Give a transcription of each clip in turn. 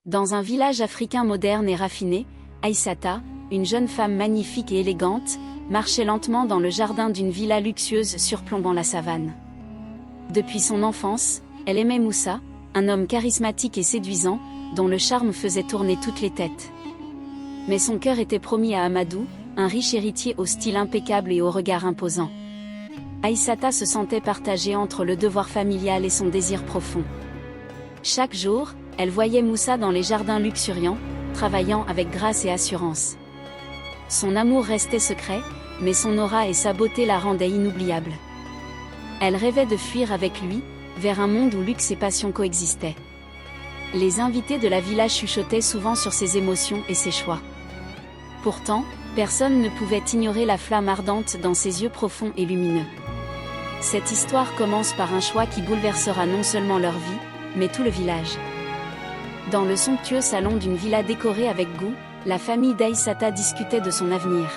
Dans un village africain moderne et raffiné, Aïssata, une jeune femme magnifique et élégante, marchait lentement dans le jardin d'une villa luxueuse surplombant la savane. Depuis son enfance, elle aimait Moussa, un homme charismatique et séduisant, dont le charme faisait tourner toutes les têtes. Mais son cœur était promis à Amadou, un riche héritier au style impeccable et au regard imposant. Aïssata se sentait partagée entre le devoir familial et son désir profond. Chaque jour, elle voyait Moussa dans les jardins luxuriants, travaillant avec grâce et assurance. Son amour restait secret, mais son aura et sa beauté la rendaient inoubliable. Elle rêvait de fuir avec lui, vers un monde où luxe et passion coexistaient. Les invités de la villa chuchotaient souvent sur ses émotions et ses choix. Pourtant, personne ne pouvait ignorer la flamme ardente dans ses yeux profonds et lumineux. Cette histoire commence par un choix qui bouleversera non seulement leur vie, mais tout le village. Dans le somptueux salon d'une villa décorée avec goût, la famille d'Aïssata discutait de son avenir.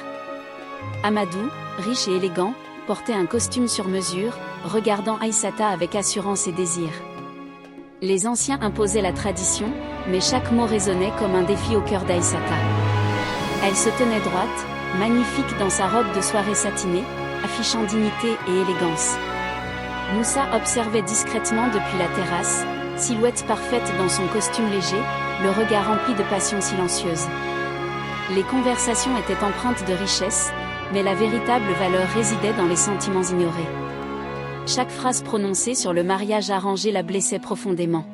Amadou, riche et élégant, portait un costume sur mesure, regardant Aïssata avec assurance et désir. Les anciens imposaient la tradition, mais chaque mot résonnait comme un défi au cœur d'Aïssata. Elle se tenait droite, magnifique dans sa robe de soirée satinée, affichant dignité et élégance. Moussa observait discrètement depuis la terrasse, silhouette parfaite dans son costume léger, le regard rempli de passion silencieuse. Les conversations étaient empreintes de richesse, mais la véritable valeur résidait dans les sentiments ignorés. Chaque phrase prononcée sur le mariage arrangé la blessait profondément.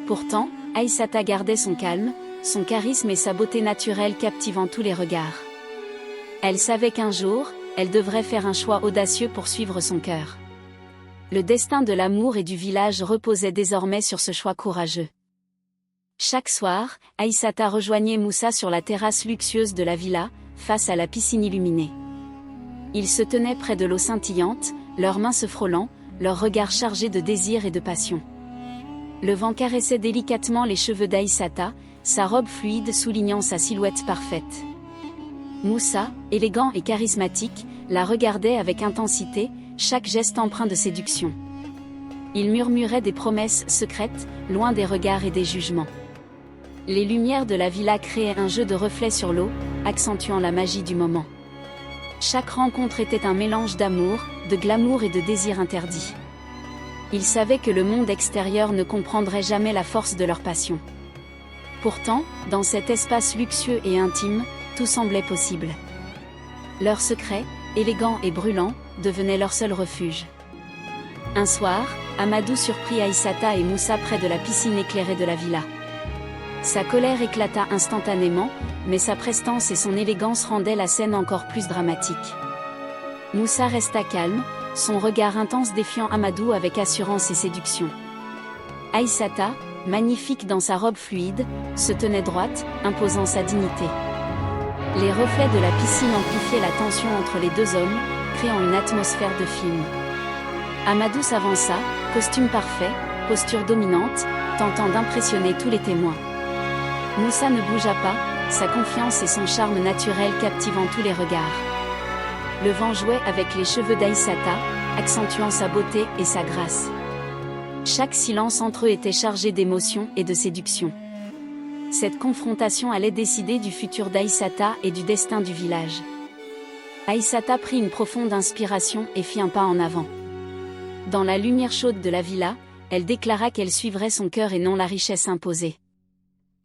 Pourtant, Aïssata gardait son calme, son charisme et sa beauté naturelle captivant tous les regards. Elle savait qu'un jour, elle devrait faire un choix audacieux pour suivre son cœur. Le destin de l'amour et du village reposait désormais sur ce choix courageux. Chaque soir, Aïssata rejoignait Moussa sur la terrasse luxueuse de la villa, face à la piscine illuminée. Ils se tenaient près de l'eau scintillante, leurs mains se frôlant, leurs regards chargés de désir et de passion. Le vent caressait délicatement les cheveux d'Aïssata, sa robe fluide soulignant sa silhouette parfaite. Moussa, élégant et charismatique, la regardait avec intensité, chaque geste empreint de séduction. Il murmurait des promesses secrètes, loin des regards et des jugements. Les lumières de la villa créaient un jeu de reflets sur l'eau, accentuant la magie du moment. Chaque rencontre était un mélange d'amour, de glamour et de désir interdit. Ils savaient que le monde extérieur ne comprendrait jamais la force de leur passion. Pourtant, dans cet espace luxueux et intime, tout semblait possible. Leur secret, élégant et brûlant, devenait leur seul refuge. Un soir, Amadou surprit Aïssata et Moussa près de la piscine éclairée de la villa. Sa colère éclata instantanément, mais sa prestance et son élégance rendaient la scène encore plus dramatique. Moussa resta calme, son regard intense défiant Amadou avec assurance et séduction. Aïssata, magnifique dans sa robe fluide, se tenait droite, imposant sa dignité. Les reflets de la piscine amplifiaient la tension entre les deux hommes, créant une atmosphère de film. Amadou s'avança, costume parfait, posture dominante, tentant d'impressionner tous les témoins. Moussa ne bougea pas, sa confiance et son charme naturel captivant tous les regards. Le vent jouait avec les cheveux d'Aïssata, accentuant sa beauté et sa grâce. Chaque silence entre eux était chargé d'émotion et de séduction. Cette confrontation allait décider du futur d'Aïssata et du destin du village. Aïssata prit une profonde inspiration et fit un pas en avant. Dans la lumière chaude de la villa, elle déclara qu'elle suivrait son cœur et non la richesse imposée.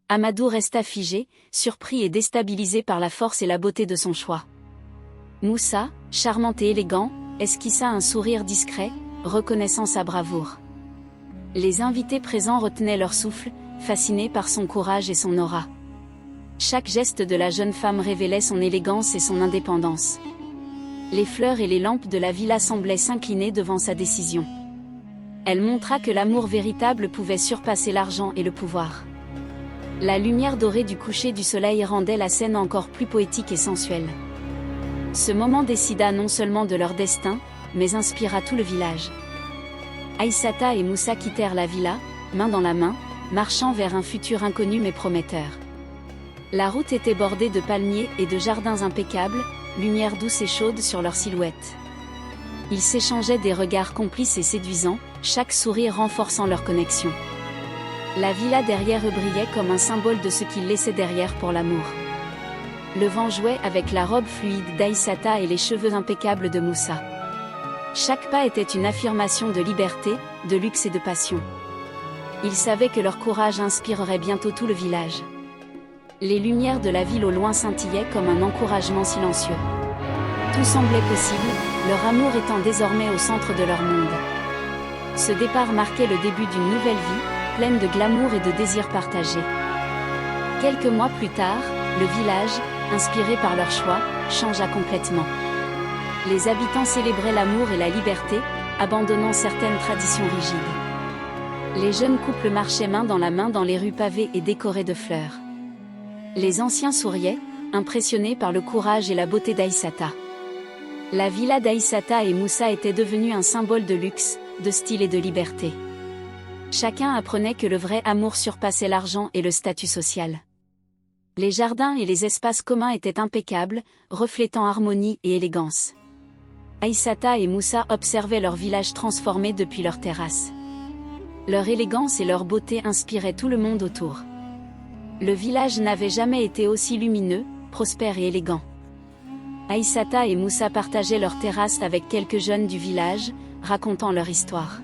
Amadou resta figé, surpris et déstabilisé par la force et la beauté de son choix. Moussa, charmant et élégant, esquissa un sourire discret, reconnaissant sa bravoure. Les invités présents retenaient leur souffle, fascinés par son courage et son aura. Chaque geste de la jeune femme révélait son élégance et son indépendance. Les fleurs et les lampes de la villa semblaient s'incliner devant sa décision. Elle montra que l'amour véritable pouvait surpasser l'argent et le pouvoir. La lumière dorée du coucher du soleil rendait la scène encore plus poétique et sensuelle. Ce moment décida non seulement de leur destin, mais inspira tout le village. Aïssata et Moussa quittèrent la villa, main dans la main, marchant vers un futur inconnu mais prometteur. La route était bordée de palmiers et de jardins impeccables, lumière douce et chaude sur leurs silhouettes. Ils s'échangeaient des regards complices et séduisants, chaque sourire renforçant leur connexion. La villa derrière eux brillait comme un symbole de ce qu'ils laissaient derrière pour l'amour. Le vent jouait avec la robe fluide d'Aïssata et les cheveux impeccables de Moussa. Chaque pas était une affirmation de liberté, de luxe et de passion. Ils savaient que leur courage inspirerait bientôt tout le village. Les lumières de la ville au loin scintillaient comme un encouragement silencieux. Tout semblait possible, leur amour étant désormais au centre de leur monde. Ce départ marquait le début d'une nouvelle vie, pleine de glamour et de désirs partagés. Quelques mois plus tard, le village, inspiré par leur choix, changea complètement. Les habitants célébraient l'amour et la liberté, abandonnant certaines traditions rigides. Les jeunes couples marchaient main dans la main dans les rues pavées et décorées de fleurs. Les anciens souriaient, impressionnés par le courage et la beauté d'Aïssata. La villa d'Aïssata et Moussa était devenue un symbole de luxe, de style et de liberté. Chacun apprenait que le vrai amour surpassait l'argent et le statut social. Les jardins et les espaces communs étaient impeccables, reflétant harmonie et élégance. Aïssata et Moussa observaient leur village transformé depuis leur terrasse. Leur élégance et leur beauté inspiraient tout le monde autour. Le village n'avait jamais été aussi lumineux, prospère et élégant. Aïssata et Moussa partageaient leur terrasse avec quelques jeunes du village, racontant leur histoire.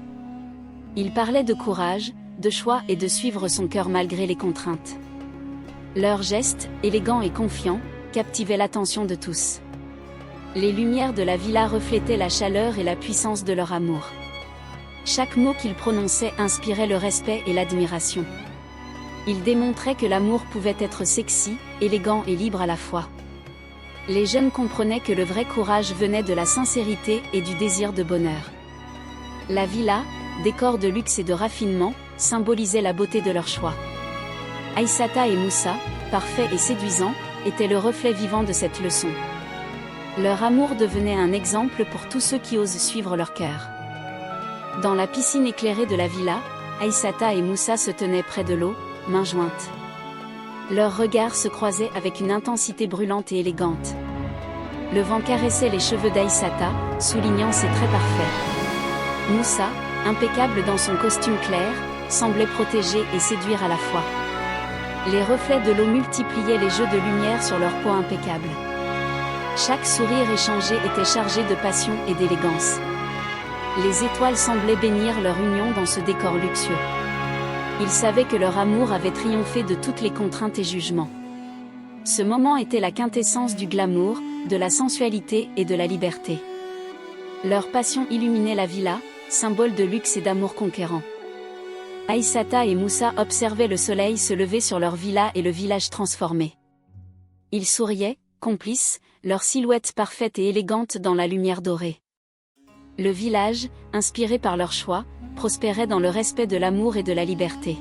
Ils parlaient de courage, de choix et de suivre son cœur malgré les contraintes. Leurs gestes, élégants et confiants, captivaient l'attention de tous. Les lumières de la villa reflétaient la chaleur et la puissance de leur amour. Chaque mot qu'ils prononçaient inspirait le respect et l'admiration. Ils démontraient que l'amour pouvait être sexy, élégant et libre à la fois. Les jeunes comprenaient que le vrai courage venait de la sincérité et du désir de bonheur. La villa, décor de luxe et de raffinement, symbolisait la beauté de leur choix. Aïssata et Moussa, parfaits et séduisants, étaient le reflet vivant de cette leçon. Leur amour devenait un exemple pour tous ceux qui osent suivre leur cœur. Dans la piscine éclairée de la villa, Aïssata et Moussa se tenaient près de l'eau, mains jointes. Leurs regards se croisaient avec une intensité brûlante et élégante. Le vent caressait les cheveux d'Aïssata, soulignant ses traits parfaits. Moussa, impeccable dans son costume clair, semblait protéger et séduire à la fois. Les reflets de l'eau multipliaient les jeux de lumière sur leur peau impeccable. Chaque sourire échangé était chargé de passion et d'élégance. Les étoiles semblaient bénir leur union dans ce décor luxueux. Ils savaient que leur amour avait triomphé de toutes les contraintes et jugements. Ce moment était la quintessence du glamour, de la sensualité et de la liberté. Leur passion illuminait la villa, symbole de luxe et d'amour conquérant. Aïssata et Moussa observaient le soleil se lever sur leur villa et le village transformé. Ils souriaient, complices, leur silhouette parfaite et élégante dans la lumière dorée. Le village, inspiré par leur choix, prospérait dans le respect de l'amour et de la liberté.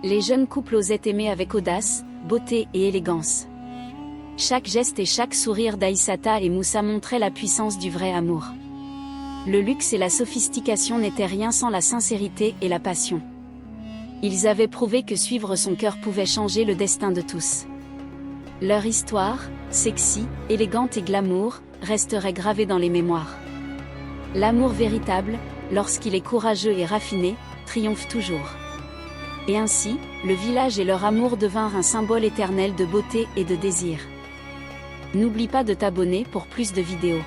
Les jeunes couples osaient aimer avec audace, beauté et élégance. Chaque geste et chaque sourire d'Aïssata et Moussa montraient la puissance du vrai amour. Le luxe et la sophistication n'étaient rien sans la sincérité et la passion. Ils avaient prouvé que suivre son cœur pouvait changer le destin de tous. Leur histoire, sexy, élégante et glamour, resterait gravée dans les mémoires. L'amour véritable, lorsqu'il est courageux et raffiné, triomphe toujours. Et ainsi, le village et leur amour devinrent un symbole éternel de beauté et de désir. N'oublie pas de t'abonner pour plus de vidéos.